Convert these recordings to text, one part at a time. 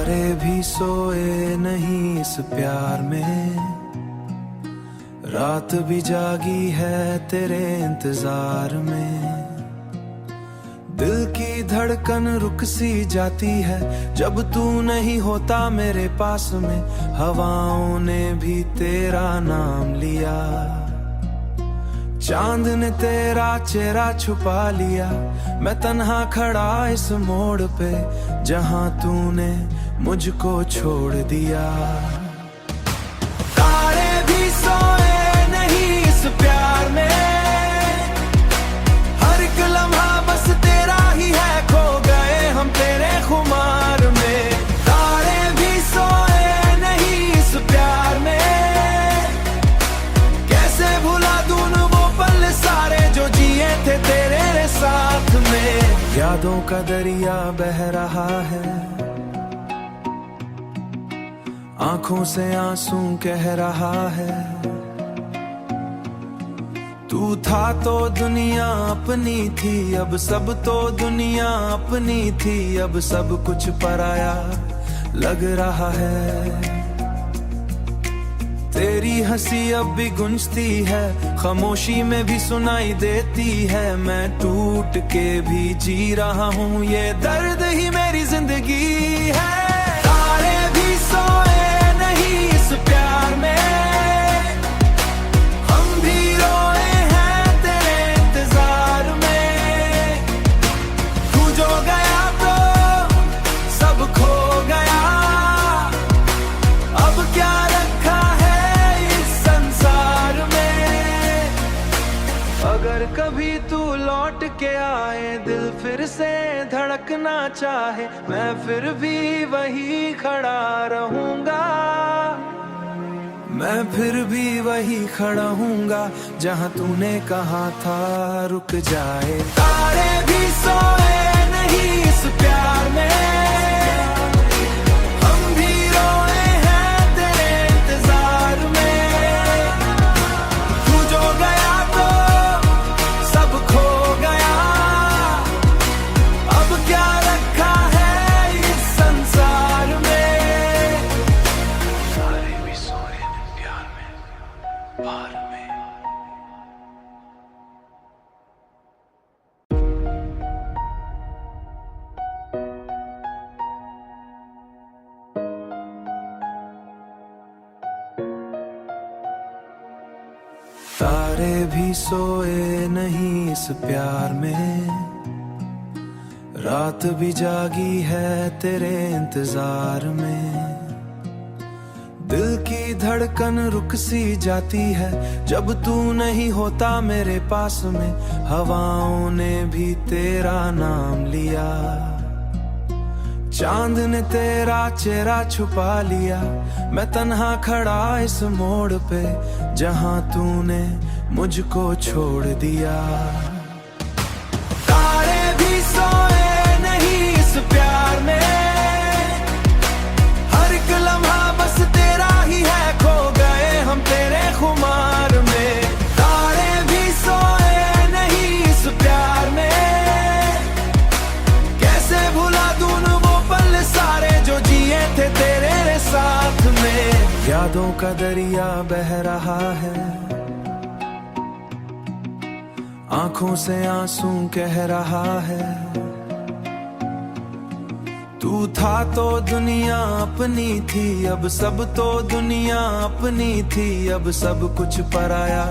तारे भी सोए नहीं इस प्यार में, रात भी जागी है तेरे इंतजार में। दिल की धड़कन रुक सी जाती है जब तू नहीं होता मेरे पास में। हवाओं ने भी तेरा नाम लिया, चांद ने तेरा चेहरा छुपा लिया। मैं तन्हा खड़ा इस मोड़ पे जहां तूने मुझको छोड़ दिया। तारे भी सोए नहीं इस प्यार में, हर एक लम्हा बस तेरा ही है, खो गए हम तेरे खुमार में। तारे भी सोए नहीं इस प्यार में, कैसे भुला दूं वो पल सारे जो जिए थे तेरे साथ में। यादों का दरिया बह रहा है, आंखों से आंसू कह रहा है। तू था तो दुनिया अपनी थी, अब सब तो दुनिया अपनी थी। अब सब कुछ पराया लग रहा है। तेरी हंसी अब भी गूंजती है, खामोशी में भी सुनाई देती है। मैं टूट के भी जी रहा हूँ, ये दर्द ही मेरी जिंदगी है। तारे भी सोए नहीं इस प्यार में, हम भी रोए हैं तेरे इंतजार में। तू जो गया तो सब खो गया, अब क्या रखा है इस संसार में। अगर कभी तू लौट के आए, दिल फिर से धड़कना चाहे, मैं फिर भी वही खड़ा रहूंगा। मैं फिर भी वही खड़ा हूँगा जहाँ तूने कहा था रुक जाए। तारे भी सोए नहीं इस प्यार में, हम भी रोए हैं तेरे इंतजार में। तू जो गया तो सब खो गया, अब क्या रखा है इस संसार में। तारे भी सोए प्यार में, प्यार में। तारे भी सोए नहीं इस प्यार में, रात भी जागी है तेरे इंतजार में। दिल की धड़कन रुक सी जाती है जब तू नहीं होता मेरे पास में। हवाओं ने भी तेरा नाम लिया, चांद ने तेरा चेहरा छुपा लिया। मैं तन्हा खड़ा इस मोड़ पे जहां तूने मुझको छोड़ दिया। तारे भी सोए नहीं इस प्यार में, हर एक लम्हा बस तेरा ही है, खो गए हम तेरे खुमार में। तारे भी सोए नहीं इस प्यार में, कैसे भुला दूं वो पल सारे जो जिए थे तेरे साथ में। यादों का दरिया बह रहा है, आंखों से आंसू कह रहा है। तू था तो दुनिया अपनी थी, अब सब तो दुनिया अपनी थी। अब सब कुछ पराया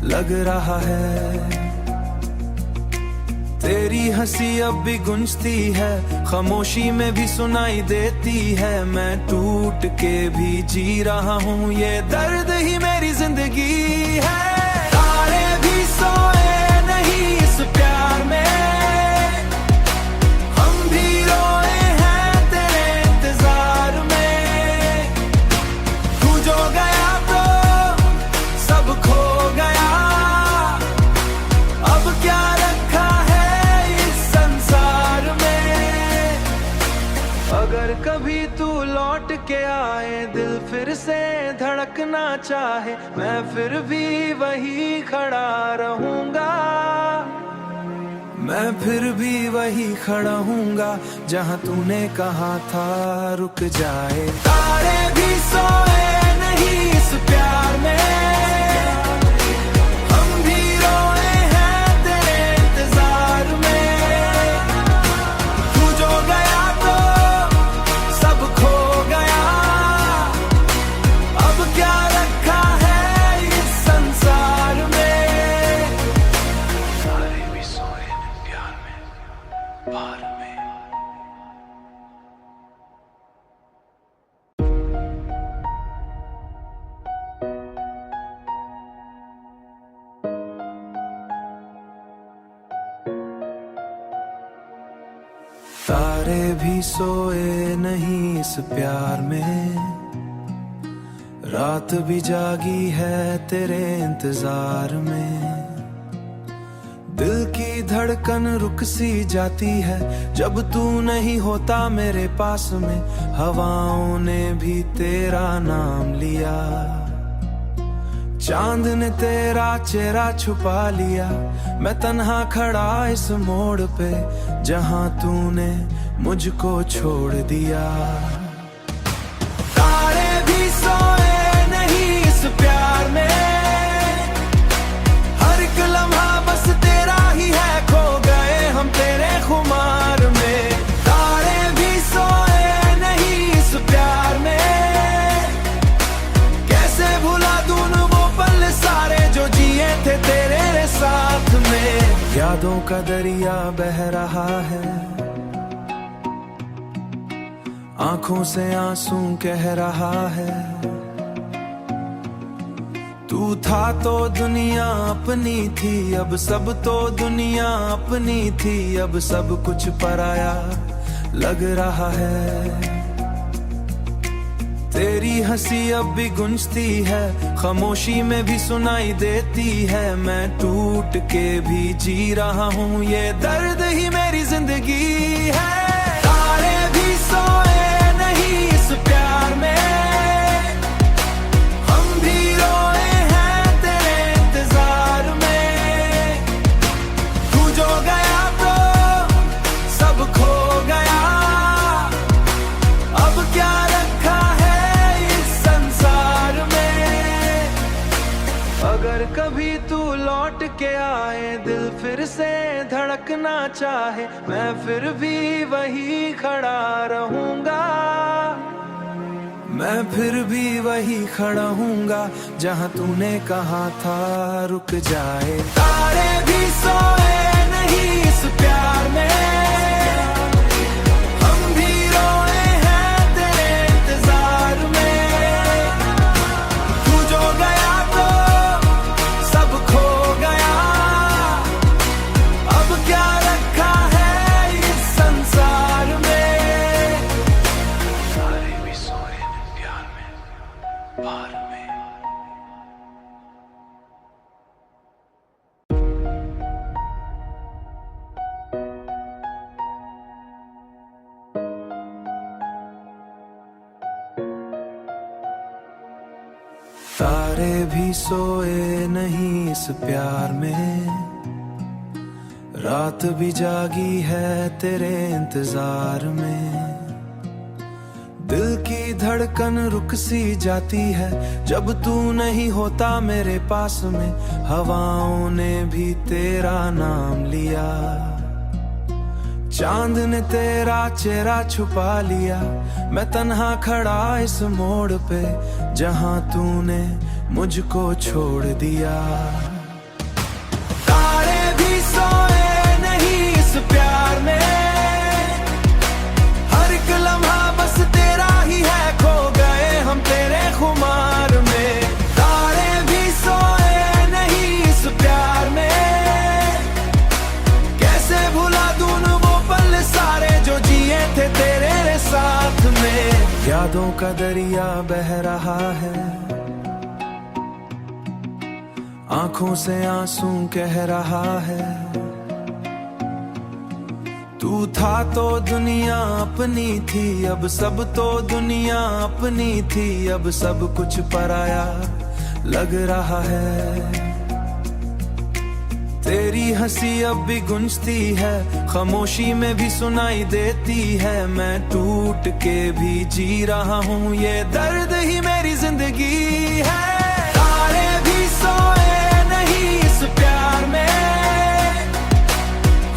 लग रहा है। तेरी हंसी अब भी गूंजती है, खामोशी में भी सुनाई देती है। मैं टूट के भी जी रहा हूँ, ये दर्द ही मेरी जिंदगी है। तारे भी सोए नहीं इस प्यार में, हम भी रोए हैं तेरे इंतजार में। तू जो गया तो सब खो गया, अब क्या रखा है इस संसार में। अगर कभी तू लौट के आए, दिल फिर से धड़कना चाहे, मैं फिर भी वही खड़ा रहूंगा। मैं फिर भी वही खड़ा हूँगा जहाँ तूने कहा था रुक जाए। तारे भी सोए नहीं इस प्यार में, हम भी रोए हैं तेरे इंतजार में। तू जो गया तो सब खो गया, अब क्या रखा है इस संसार में। तारे भी सोए प्यार में, प्यार में। तारे भी सोए नहीं इस प्यार में, रात भी जागी है तेरे इंतजार में। दिल की धड़कन रुक सी जाती है जब तू नहीं होता मेरे पास में। हवाओं ने भी तेरा नाम लिया, चांद ने तेरा चेहरा छुपा लिया। मैं तन्हा खड़ा इस मोड़ पे जहां तूने मुझको छोड़ दिया। तारे भी सोए नहीं इस प्यार में, हर एक लम्हा बस तेरा ही है, खो गए हम तेरे खुमार में। तारे भी सोए नहीं इस प्यार में, कैसे भुला दूं वो पल सारे जो जिए थे तेरे साथ में। यादों का दरिया बह रहा है, आंखों से आंसू कह रहा है। तू था तो दुनिया अपनी थी, अब सब तो दुनिया अपनी थी। अब सब कुछ पराया लग रहा है। तेरी हंसी अब भी गूंजती है, खामोशी में भी सुनाई देती है। मैं टूट के भी जी रहा हूँ, ये दर्द ही मेरी जिंदगी है। तारे भी सोए नहीं इस प्यार में, हम भी रोए हैं तेरे इंतजार में। तू जो गया तो सब खो गया, अब क्या रखा है इस संसार में। अगर कभी तू लौट के आए, दिल फिर से धड़कना चाहे, मैं फिर भी वही खड़ा रहूंगा। मैं फिर भी वही खड़ा हूँगा जहाँ तूने कहा था रुक जाए। तारे भी सोए नहीं इस प्यार में, हम भी रोए हैं तेरे इंतजार में। तू जो गया तो सब खो गया, अब क्या रखा है इस संसार में। तारे भी सोए प्यार में, प्यार में। तारे भी सोए नहीं इस प्यार में, रात भी जागी है तेरे इंतजार में। दिल की धड़कन रुक सी जाती है जब तू नहीं होता मेरे पास में। हवाओं ने भी तेरा नाम लिया, चांद ने तेरा चेहरा छुपा लिया। मैं तन्हा खड़ा इस मोड़ पे जहां तूने मुझको छोड़ दिया। तारे भी सोए नहीं इस प्यार में, हर एक लम्हा बस तेरा ही है, खो गए हम तेरे खुमार में। तारे भी सोए नहीं इस प्यार में, कैसे भुला दूं वो पल सारे जो जिए थे तेरे साथ में। यादों का दरिया बह रहा है, आंखों से आंसू कह रहा है। तू था तो दुनिया अपनी थी, अब सब तो दुनिया अपनी थी। अब सब कुछ पराया लग रहा है। तेरी हंसी अब भी गूंजती है, खामोशी में भी सुनाई देती है। मैं टूट के भी जी रहा हूँ, ये दर्द ही मेरी जिंदगी है। तारे भी सोए नहीं इस प्यार में,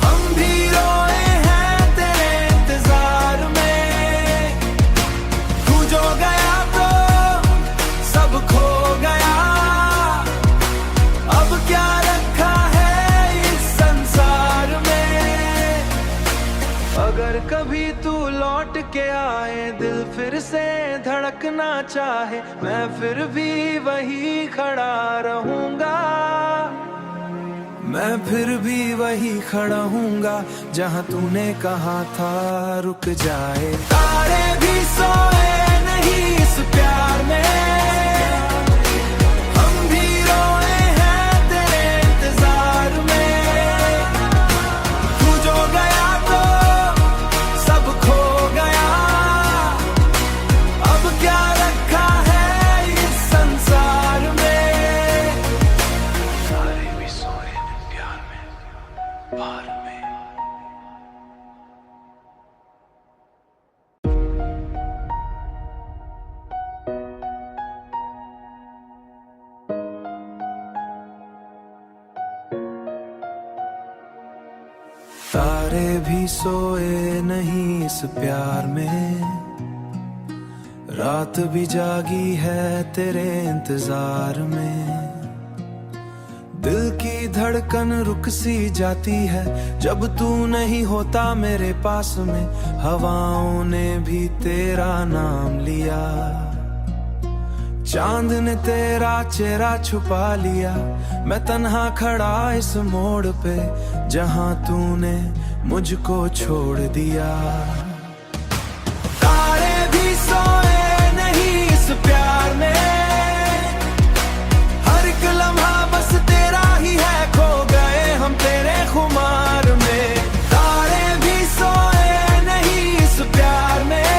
हम भी रोए हैं तेरे इंतजार में। तू जो गया तो सब खो गया, अब क्या रखा है इस संसार में। अगर कभी तू लौट के आए, दिल फिर से धड़कना चाहे, मैं फिर भी वही खड़ा रहूंगा। मैं फिर भी वही खड़ा हूँगा, जहाँ तूने कहा था रुक जाए। तारे भी सोए नहीं इस प्यार में, हम भी रोए हैं तेरे इंतजार में। तू जो गया तो सब खो गया, अब क्या रखा है इस संसार में। तारे भी सोए प्यार में, प्यार में। तारे भी सोए नहीं इस प्यार में, रात भी जागी है तेरे इंतजार में। दिल की धड़कन रुक सी जाती है, जब तू नहीं होता मेरे पास में। हवाओं ने भी तेरा नाम लिया, चांद ने तेरा चेहरा छुपा लिया। मैं तन्हा खड़ा इस मोड़ पे, जहां तूने मुझको छोड़ दिया। तारे भी सोए नहीं इस प्यार में, हर एक लम्हा बस तेरा ही है, खो गए हम तेरे खुमार में। तारे भी सोए नहीं इस प्यार में,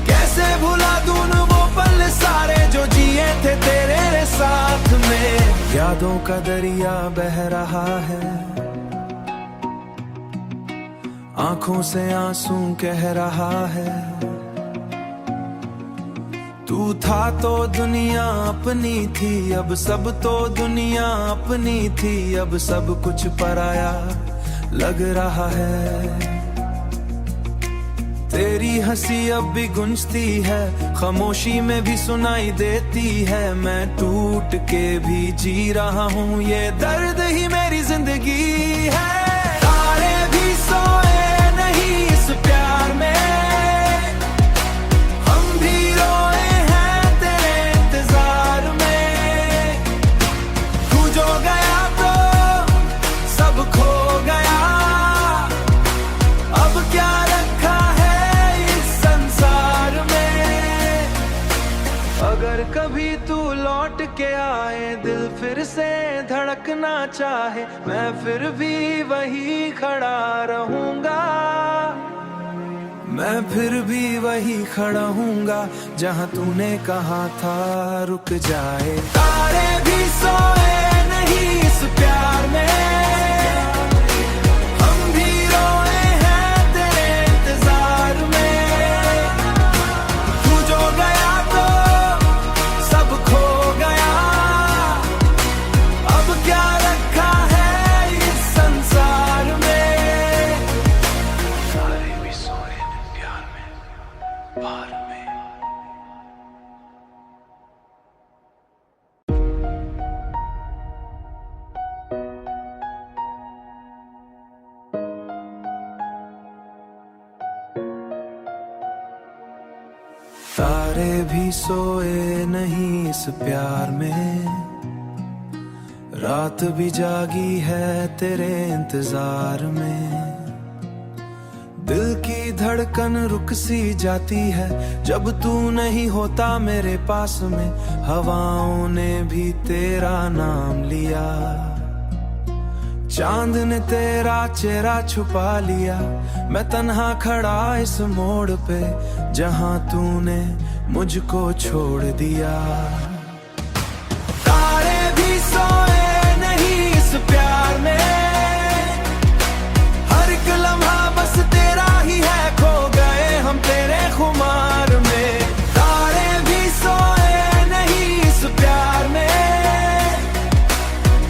कैसे भुला दूं वो पल सारे जो जिए थे तेरे साथ में। यादों का दरिया बह रहा है, आंखों से आंसू कह रहा है। तू था तो दुनिया अपनी थी, अब सब तो दुनिया अपनी थी। अब सब कुछ पराया लग रहा है। तेरी हंसी अब भी गूंजती है, खामोशी में भी सुनाई देती है। मैं टूट के भी जी रहा हूँ, ये दर्द ही मेरी जिंदगी है। तारे भी सोए नहीं इस प्यार में, हम भी रोए हैं तेरे इंतजार में। तू जो गया तो सब खो गया, अब क्या रखा है इस संसार में। अगर कभी तू लौट के आए, दिल फिर से धड़कना चाहे, मैं फिर भी वही खड़ा रहूंगा। मैं फिर भी वही खड़ा हूँगा, जहाँ तूने कहा था रुक जाए। तारे भी सोए नहीं इस प्यार में, हम भी रोए हैं तेरे इंतजार में। तू जो गया तो सब खो गया, अब क्या रखा है इस संसार में। तारे भी सोए प्यार में, प्यार में। तारे भी सोए नहीं इस प्यार में, रात भी जागी है तेरे इंतजार में। दिल की धड़कन रुक सी जाती है, जब तू नहीं होता मेरे पास में। हवाओं ने भी तेरा नाम लिया, चांद ने तेरा चेहरा छुपा लिया। मैं तन्हा खड़ा इस मोड़ पे, जहां तूने मुझको छोड़ दिया। तारे भी सोए नहीं इस प्यार में, हर एक लम्हा बस तेरा ही है, खो गए हम तेरे खुमार में। तारे भी सोए नहीं इस प्यार में,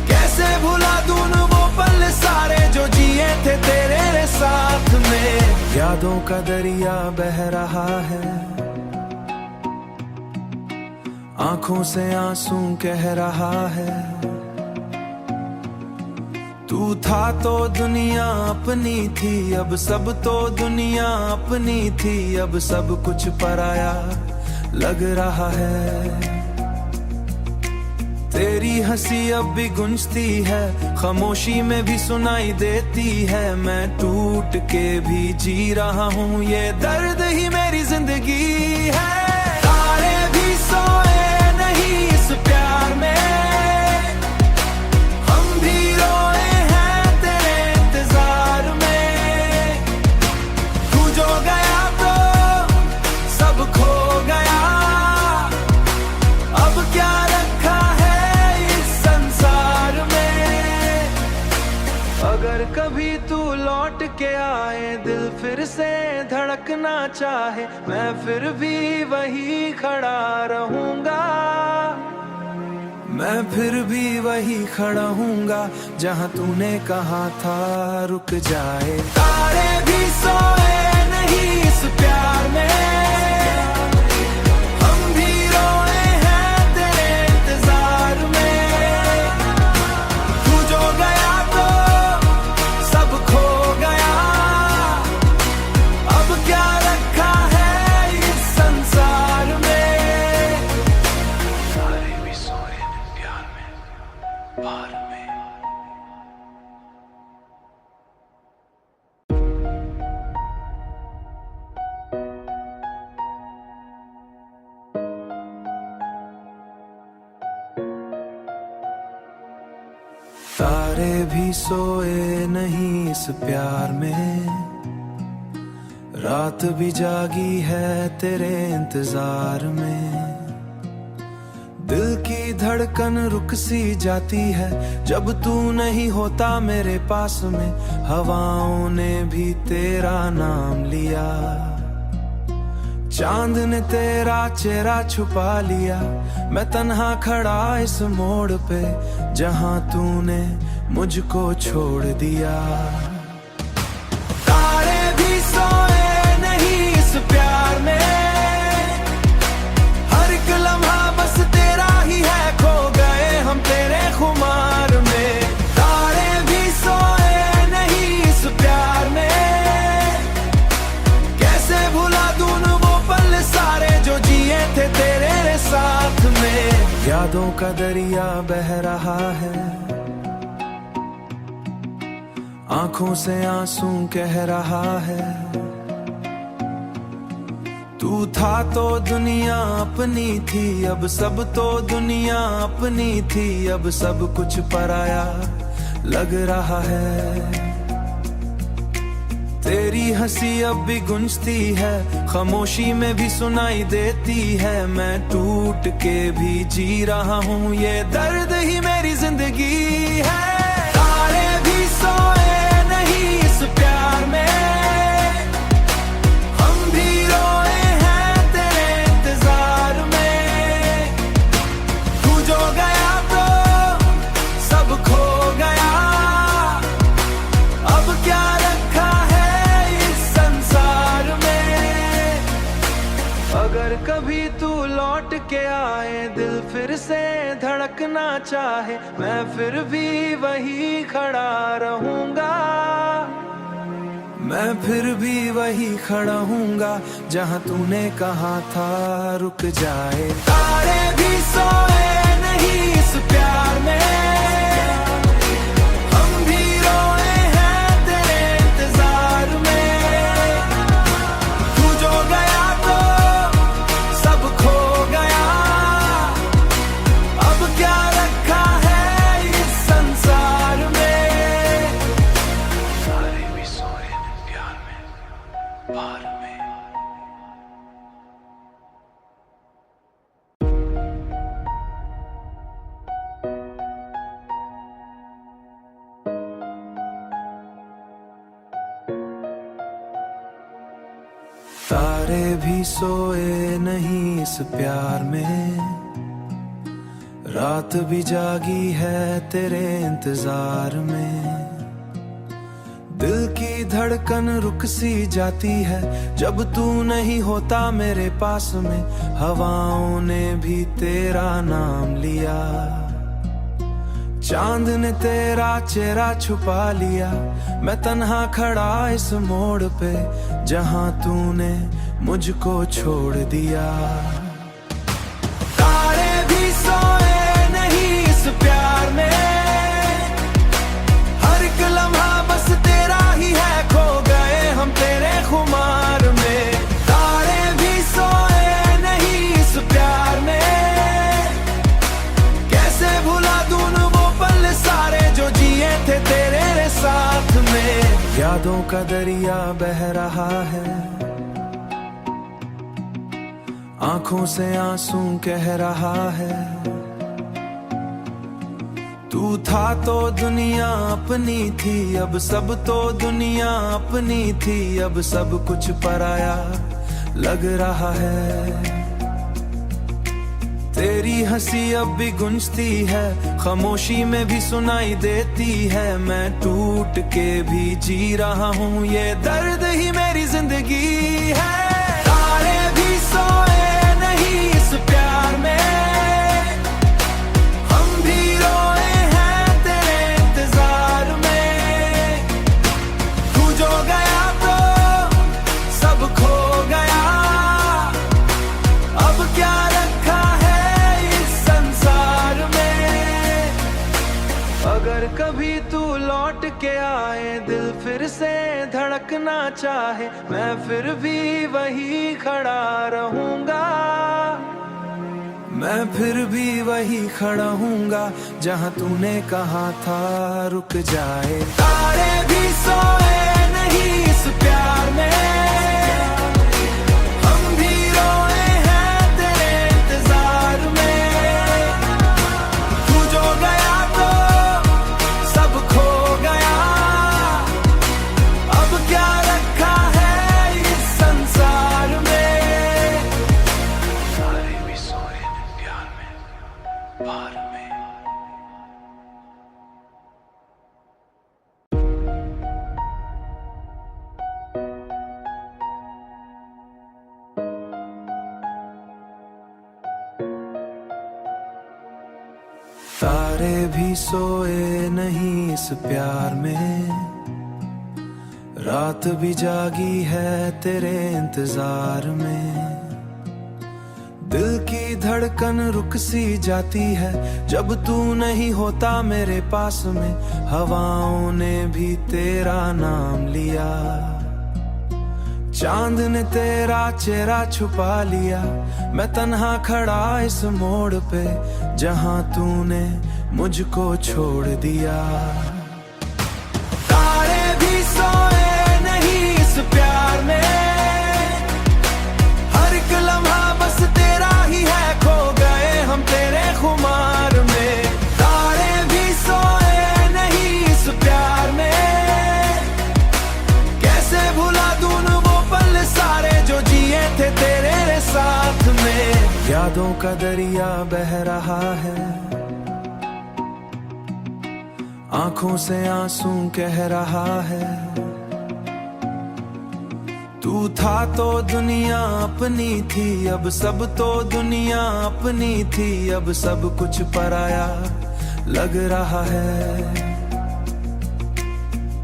कैसे भुला दूं वो पल सारे जो जिए थे तेरे साथ में। यादों का दरिया बह रहा है, आंखों से आंसू कह रहा है। तू था तो दुनिया अपनी थी, अब सब तो दुनिया अपनी थी, अब सब कुछ पराया लग रहा है। तेरी हंसी अब भी गूंजती है, खामोशी में भी सुनाई देती है। मैं टूट के भी जी रहा हूँ, ये दर्द ही मेरी जिंदगी है। तारे भी सोए नहीं इस प्यार में, हम भी रोए हैं तेरे इंतजार में। तू जो गया तो सब खो गया, अब क्या रखा है इस संसार में। अगर कभी तू लौट के आए, दिल फिर से धड़कना चाहे, मैं फिर भी वही खड़ा रहूंगा। मैं फिर भी वही खड़ा हूँगा, जहाँ तूने कहा था रुक जाए। तारे भी सोए नहीं इस प्यार में, हम भी रोए हैं तेरे इंतजार में। तू जो गया तो सब खो गया, अब क्या रखा है इस संसार में। तारे भी सोए प्यार में, पार में। तारे भी सोए नहीं इस प्यार में, रात भी जागी है तेरे इंतजार में। दिल की धड़कन रुक सी जाती है, जब तू नहीं होता मेरे पास में। हवाओं ने भी तेरा नाम लिया, चांद ने तेरा चेहरा छुपा लिया। मैं तन्हा खड़ा इस मोड़ पे, जहां तूने मुझको छोड़ दिया। तारे भी सोए नहीं इस प्यार में, हर एक लम्हा बस तेरा ही है, खो गए हम तेरे खुमार में। तारे भी सोए नहीं इस प्यार में, कैसे भुला दूं वो पल सारे जो जिए थे तेरे साथ में। यादों का दरिया बह रहा है, आंखों से आंसू कह रहा है। तू था तो दुनिया अपनी थी, अब सब तो दुनिया अपनी थी, अब सब कुछ पराया लग रहा है। तेरी हंसी अब भी गूंजती है, खामोशी में भी सुनाई देती है। मैं टूट के भी जी रहा हूँ, ये दर्द ही मेरी जिंदगी है। तारे भी सोए नहीं इस प्यार में, हम भी रोए हैं तेरे इंतजार में। तू जो गया तो सब खो गया, अब क्या रखा है इस संसार में। अगर कभी तू लौट के आए, दिल फिर से धड़कना चाहे, मैं फिर भी वही खड़ा रहूंगा। मैं फिर भी वही खड़ा हूँगा, जहाँ तूने कहा था रुक जाए। तारे भी सोए नहीं इस प्यार में, हम भी रोए हैं तेरे इंतजार में। तू जो गया तो सब खो गया, अब क्या रखा है इस संसार में। तारे भी सोए प्यार में, पार में। तारे भी सोए नहीं इस प्यार में, रात भी जागी है तेरे इंतजार में। दिल की धड़कन रुक सी जाती है जब तू नहीं होता मेरे पास में। हवाओं ने भी तेरा नाम लिया, चांद ने तेरा चेहरा छुपा लिया। मैं तन्हा खड़ा इस मोड़ पे जहां तूने मुझको छोड़ दिया। तारे भी सोए नहीं इस प्यार में, हर एक लम्हा बस तेरा ही है, खो गए हम तेरे खुमार में। तारे भी सोए नहीं इस प्यार में, कैसे भुला दूं वो पल सारे जो जिए थे तेरे साथ में। यादों का दरिया बह रहा है, आंखों से आंसू कह रहा है। तू था तो दुनिया अपनी थी, अब सब तो दुनिया अपनी थी। अब सब कुछ पराया लग रहा है। तेरी हंसी अब भी गूंजती है, खामोशी में भी सुनाई देती है। मैं टूट के भी जी रहा हूँ, ये दर्द ही मेरी जिंदगी है। तारे भी सोए नहीं इस प्यार में, हम भी रोए हैं तेरे इंतजार में। तू जो गया तो सब खो गया, अब क्या रखा है इस संसार में। अगर कभी तू लौट के आए, दिल फिर से धड़कना चाहे, मैं फिर भी वही खड़ा रहूंगा। मैं फिर भी वही खड़ा हूँगा जहाँ तूने कहा था रुक जाए। तारे भी सोए नहीं इस प्यार में, हम भी रोए हैं तेरे इंतजार में। तू जो गया तो सब खो गया, अब क्या रखा है इस संसार में। तारे भी सोए प्यार में, प्यार में। तारे भी सोए नहीं इस प्यार में, रात भी जागी है तेरे इंतजार में। दिल की धड़कन रुक सी जाती है जब तू नहीं होता मेरे पास में। हवाओं ने भी तेरा नाम लिया, चांद ने तेरा चेहरा छुपा लिया। मैं तन्हा खड़ा इस मोड़ पे जहां तूने मुझको छोड़ दिया। तारे भी सोए नहीं इस प्यार में, हर एक लम्हा बस तेरा ही है, खो गए हम तेरे खुमार में। तारे भी सोए नहीं इस प्यार में, कैसे भुला दूं वो पल सारे जो जिए थे तेरे साथ में। यादों का दरिया बह रहा है, आंखों से आंसू कह रहा है। तू था तो दुनिया अपनी थी, अब सब तो दुनिया अपनी थी। अब सब कुछ पराया लग रहा है।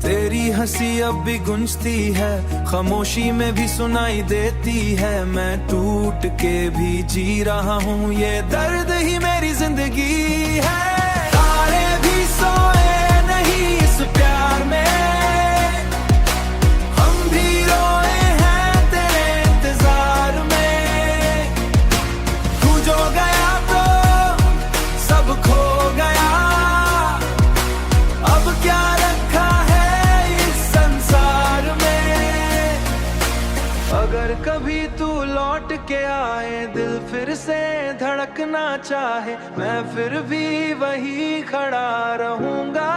तेरी हंसी अब भी गूंजती है, खामोशी में भी सुनाई देती है। मैं टूट के भी जी रहा हूँ, ये दर्द ही मेरी जिंदगी है। तारे भी सोए नहीं इस प्यार में, हम भी रोए हैं तेरे इंतजार में। तू जो गया तो सब खो गया, अब क्या रखा है इस संसार में। अगर कभी तू लौट के आए, दिल फिर से धड़कना चाहे, मैं फिर भी वही खड़ा रहूंगा।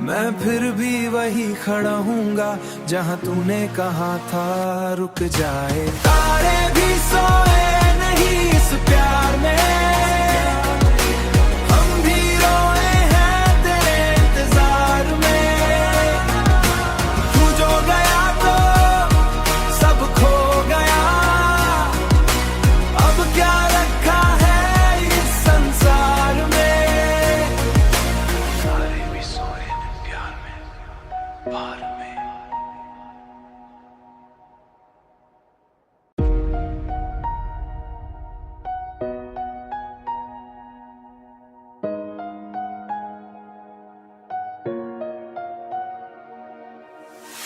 मैं फिर भी वही खड़ा हूँगा जहाँ तूने कहा था रुक जाए। तारे भी सोए नहीं इस प्यार में, हम भी रोए हैं तेरे इंतजार में। तू जो गया तो सब खो गया, अब क्या रखा है इस संसार में। तारे भी सोए प्यार में, प्यार में।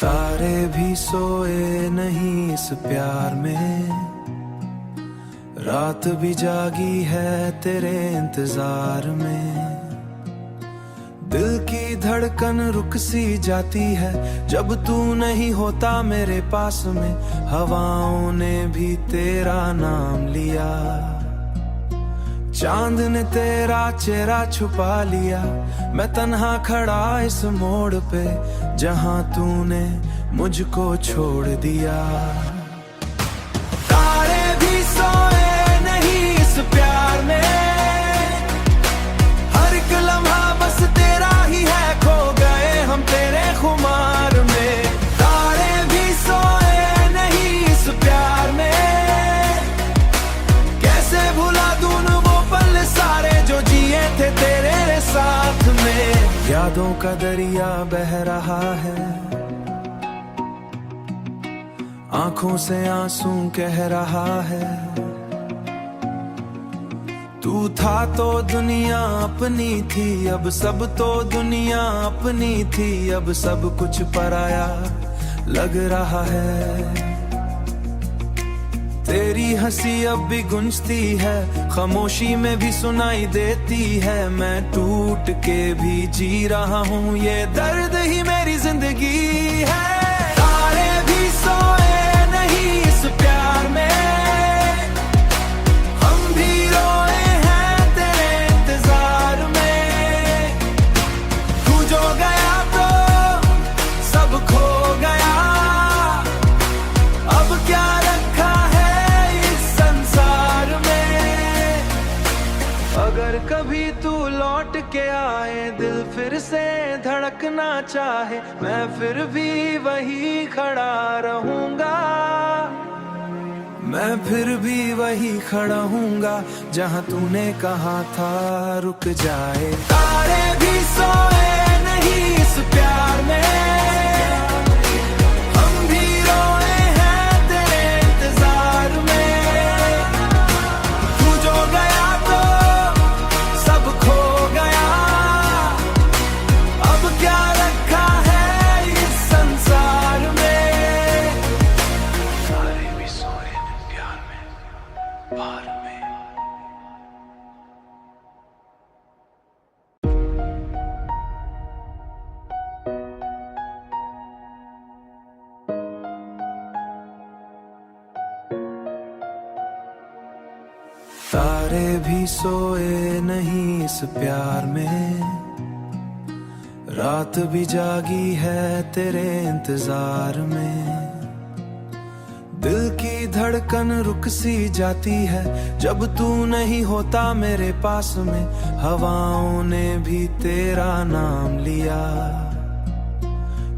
तारे भी सोए नहीं इस प्यार में, रात भी जागी है तेरे इंतजार में। दिल की धड़कन रुक सी जाती है जब तू नहीं होता मेरे पास में। हवाओं ने भी तेरा नाम लिया, चांद ने तेरा चेहरा छुपा लिया। मैं तन्हा खड़ा इस मोड़ पे जहां तूने मुझको छोड़ दिया। तारे भी सोए नहीं इस प्यार में, हर एक लम्हा बस तेरा ही है, खो गए हम तेरे खुमार में। तारे भी सोए नहीं इस प्यार में, कैसे भुला दूं वो पल सारे जो जिए थे तेरे साथ में। यादों का दरिया बह रहा है, आंखों से आंसू कह रहा है। तू था तो दुनिया अपनी थी, अब सब तो दुनिया अपनी थी। अब सब कुछ पराया लग रहा है। तेरी हंसी अब भी गूंजती है, खामोशी में भी सुनाई देती है। मैं टूट के भी जी रहा हूँ, ये दर्द ही मेरी जिंदगी है। तारे भी सोए नहीं इस प्यार में, हम भी रोए हैं तेरे इंतजार में। तू जो गया तो सब खो गया, अब क्या रखा है इस संसार में। अगर कभी तू लौट के आए, दिल फिर से धड़कना चाहे, मैं फिर भी वही खड़ा रहूंगा। मैं फिर भी वही खड़ा हूँगा जहाँ तूने कहा था रुक जाए। तारे भी सोए नहीं इस प्यार में, हम भी रोए हैं तेरे इंतजार में। तू जो गया तो सब खो गया, अब क्या रखा है इस संसार में। तारे भी सोए प्यार में, प्यार में। तारे भी सोए नहीं इस प्यार में, रात भी जागी है तेरे इंतजार में। दिल की धड़कन रुक सी जाती है जब तू नहीं होता मेरे पास में। हवाओं ने भी तेरा नाम लिया,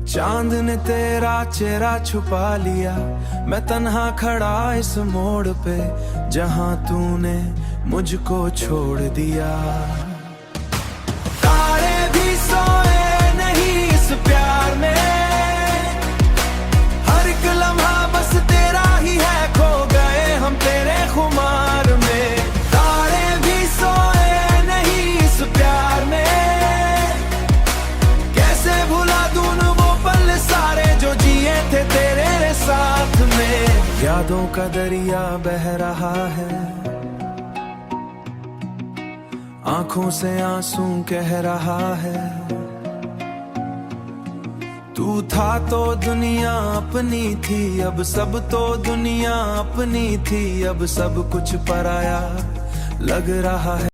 चांद ने तेरा चेहरा छुपा लिया। मैं तन्हा खड़ा इस मोड़ पे जहां तूने मुझको छोड़ दिया। तारे भी सोए नहीं इस प्यार में, हर एक लम्हा बस तेरा ही है, खो गए हम तेरे खुमार में। तारे भी सोए नहीं इस प्यार में, कैसे भुला दूं वो पल सारे जो जिए थे तेरे साथ में। यादों का दरिया बह रहा है, आंखों से आंसू कह रहा है। तू था तो दुनिया अपनी थी, अब सब तो दुनिया अपनी थी। अब सब कुछ पराया लग रहा है।